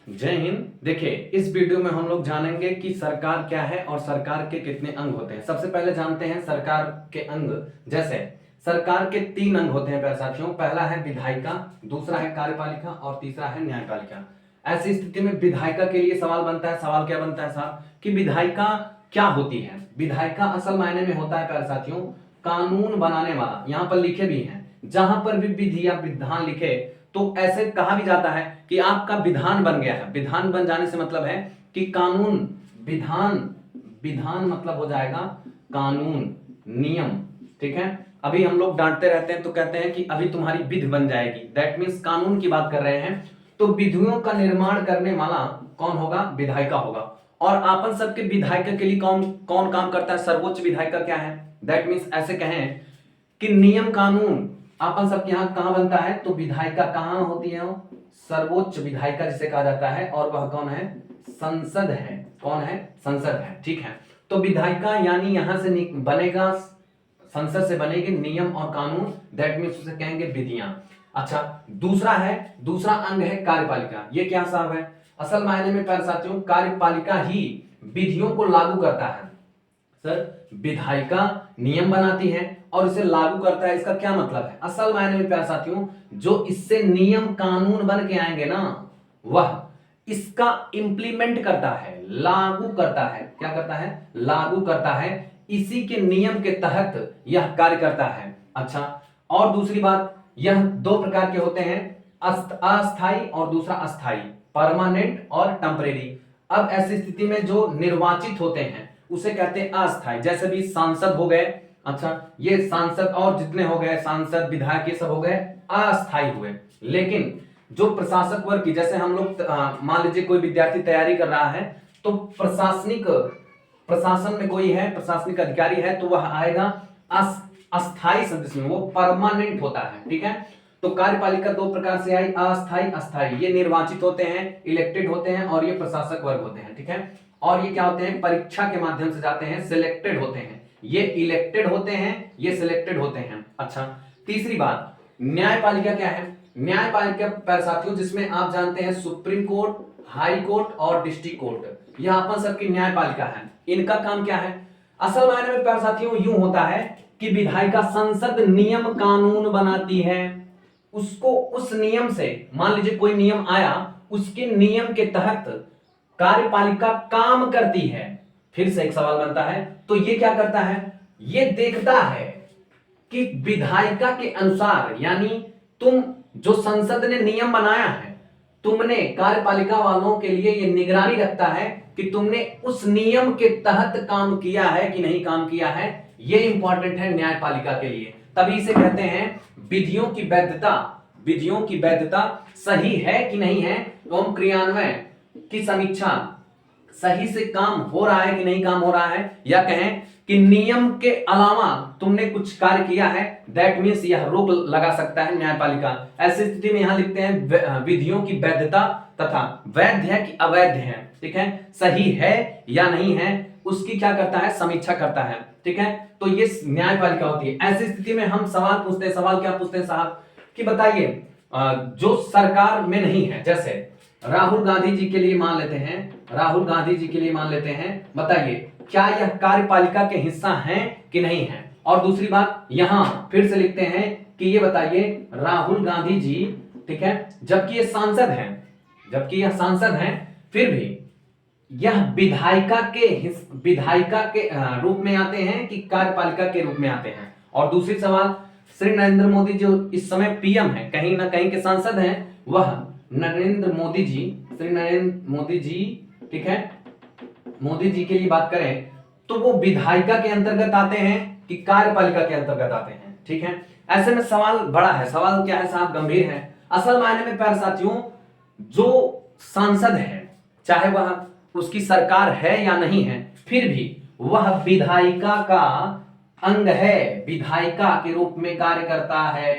जय हिंद। देखिए, इस वीडियो में हम लोग जानेंगे कि सरकार क्या है और सरकार के कितने अंग होते हैं। सबसे पहले जानते हैं सरकार के अंग। जैसे सरकार के 3 अंग होते हैं प्यारे साथियों। पहला है विधायिका, दूसरा है कार्यपालिका और तीसरा है न्यायपालिका। ऐसी स्थिति में विधायिका के लिए सवाल बनता है। सवाल क्या बनता है साहब कि विधायिका क्या होती है। विधायिका असल मायने में होता है प्यारे साथियों कानून बनाने वाला। यहां पर लिखे भी हैं, जहां पर भी विधि या विधान लिखे तो ऐसे कहा भी जाता है कि आपका विधान बन गया है। विधान बन जाने से मतलब है कि कानून, विधान, विधान मतलब हो जाएगा कानून, नियम। ठीक है, अभी हम लोग डांटते रहते हैं तो कहते हैं कि अभी तुम्हारी विधि बन जाएगी। दैट मीन्स कानून की बात कर रहे हैं। तो विधियों का निर्माण करने वाला कौन होगा? विधायिका होगा। और आपन सबके विधायिका के लिए कौन कौन काम करता है? सर्वोच्च विधायिका क्या है? दैट मीन्स ऐसे कहें कि नियम कानून अपन सबके यहाँ कहां बनता है, तो विधायिका कहां होती है? वो सर्वोच्च विधायिका जिसे कहा जाता है, और वह कौन है? संसद है। कौन है? संसद है। ठीक है, तो विधायिका यानी यहां से बनेगा, संसद से बनेगी नियम और कानून। दैट मीन्स उसे कहेंगे विधियां। अच्छा, दूसरा अंग है कार्यपालिका। ये क्या साहब है? असल मायने में प्यारे साथियों कार्यपालिका ही विधियों को लागू करता है। सर, विधायिका नियम बनाती है और इसे लागू करता है, इसका क्या मतलब है? असल मायने में प्यारे साथियों जो इससे नियम कानून बन के आएंगे ना, वह इसका इंप्लीमेंट करता है, लागू करता है। क्या करता है? लागू करता है। इसी के नियम के तहत यह कार्य करता है। अच्छा, और दूसरी बात, यह 2 प्रकार के होते हैं, अस्थाई और दूसरा अस्थाई, परमानेंट और टेम्परेरी। अब ऐसी स्थिति में जो निर्वाचित होते हैं उसे कहते हैं अस्थाई। जैसे भी सांसद हो गए, अच्छा ये सांसद और जितने हो गए सांसद विधायक ये सब हो गए अस्थाई हुए। लेकिन जो प्रशासक वर्ग की, जैसे हम लोग मान लीजिए कोई विद्यार्थी तैयारी कर रहा है तो प्रशासनिक, प्रशासन में कोई है, प्रशासनिक अधिकारी है, तो वह आएगा अस्थाई सदस्य में, वो परमानेंट होता है। ठीक है, तो कार्यपालिका 2 प्रकार से आई, अस्थाई अस्थाई। ये निर्वाचित होते हैं, इलेक्टेड होते हैं, और ये प्रशासक वर्ग होते हैं। ठीक है, और ये क्या होते हैं? परीक्षा के माध्यम से जाते हैं, सिलेक्टेड होते हैं। ये इलेक्टेड होते हैं, ये सिलेक्टेड होते हैं। अच्छा, तीसरी बात, न्यायपालिका क्या है? न्यायपालिका प्यारे साथियों जिसमें आप जानते हैं सुप्रीम कोर्ट, हाई कोर्ट और डिस्ट्रिक्ट कोर्ट, यह अपन सबकी न्यायपालिका है। इनका काम क्या है? असल मायने में प्यारे साथियों यूं होता है कि विधायिका संसद नियम कानून बनाती है, उसको उस नियम से, मान लीजिए कोई नियम आया, उसके नियम के तहत कार्यपालिका काम करती है। फिर से एक सवाल बनता है, तो ये क्या करता है? ये देखता है कि विधायिका के अनुसार, यानी तुम जो संसद ने नियम बनाया है, तुमने कार्यपालिका वालों के लिए ये निगरानी रखता है कि तुमने उस नियम के तहत काम किया है कि नहीं काम किया है। ये इंपॉर्टेंट है न्यायपालिका के लिए। तभी इसे कहते हैं विधियों की वैधता। विधियों की वैधता सही है कि नहीं है एवं क्रियान्वयन की समीक्षा, सही से काम हो रहा है कि नहीं काम हो रहा है, या कहें कि नियम के अलावा तुमने कुछ कार्य किया है, दैट मीन्स यह रोक लगा सकता है न्यायपालिका। ऐसी स्थिति में यहां लिखते हैं विधियों की वैधता तथा वैध है कि अवैध है। ठीक है, सही है या नहीं है उसकी क्या करता है? समीक्षा करता है। ठीक है, तो ये न्यायपालिका होती है। ऐसी स्थिति में हम सवाल पूछते हैं। सवाल क्या पूछते हैं साहब कि बताइए जो सरकार में नहीं है, जैसे राहुल गांधी जी के लिए मान लेते हैं, राहुल गांधी जी के लिए मान लेते हैं, बताइए क्या यह कार्यपालिका के हिस्सा हैं कि नहीं है? और दूसरी बात यहां फिर से लिखते हैं कि ये बताइए राहुल गांधी जी, ठीक है, जबकि ये सांसद हैं, जबकि यह सांसद हैं, फिर भी यह विधायिका के रूप में आते हैं कि कार्यपालिका के रूप में आते हैं? और दूसरी सवाल, श्री नरेंद्र मोदी जो इस समय पीएम है, कहीं ना कहीं के सांसद हैं, वह नरेंद्र मोदी जी, श्री नरेंद्र मोदी जी, ठीक है, मोदी जी के लिए बात करें तो वो विधायिका के अंतर्गत आते हैं कि कार्यपालिका के अंतर्गत आते हैं? ठीक है, ऐसे में सवाल बड़ा है। सवाल क्या है साहब? गंभीर है। असल मायने में प्यारे साथियों जो सांसद है, चाहे वह उसकी सरकार है या नहीं है, फिर भी वह विधायिका का अंग है, विधायिका के रूप में कार्य करता है।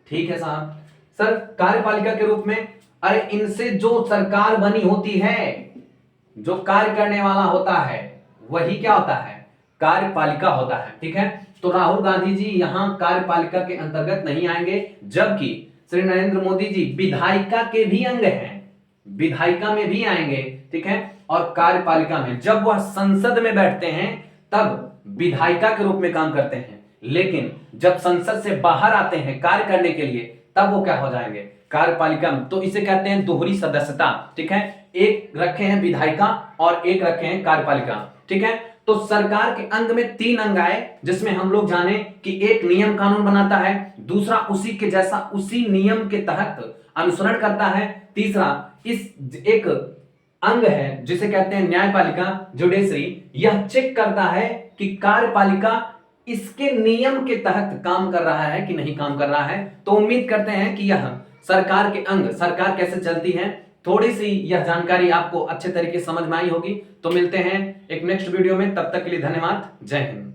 ठीक है साहब। सर, कार्यपालिका के रूप में, अरे इनसे जो सरकार बनी होती है, जो कार्य करने वाला होता है, वही क्या होता है? कार्यपालिका होता है। ठीक है, तो राहुल गांधी जी यहां कार्यपालिका के अंतर्गत नहीं आएंगे, जबकि श्री नरेंद्र मोदी जी विधायिका के भी अंग हैं। विधायिका में भी आएंगे, ठीक है, और कार्यपालिका में। जब वह संसद में बैठते हैं तब विधायिका के रूप में काम करते हैं, लेकिन जब संसद से बाहर आते हैं कार्य करने के लिए तब वो क्या हो जाएंगे, कार्यपालिका में। तो इसे कहते हैं दोहरी सदस्यता, ठीक है। एक रखे हैं विधायिका और एक रखे हैं कार्यपालिका, ठीक है। तो सरकार के अंग में 3 अंग आए, जिसमें हम लोग जाने कि एक नियम कानून बनाता है, दूसरा उसी के जैसा उसी नियम के तहत अनुसरण करता है, तीसरा इस एक अंग है जिसे कहते हैं न्यायपालिका, जुडिशरी, यह चेक करता है कि कार्यपालिका इसके नियम के तहत काम कर रहा है कि नहीं काम कर रहा है। तो उम्मीद करते हैं कि यह सरकार के अंग, सरकार कैसे चलती है, थोड़ी सी यह जानकारी आपको अच्छे तरीके से समझ में आई होगी। तो मिलते हैं एक नेक्स्ट वीडियो में, तब तक के लिए धन्यवाद, जय हिंद।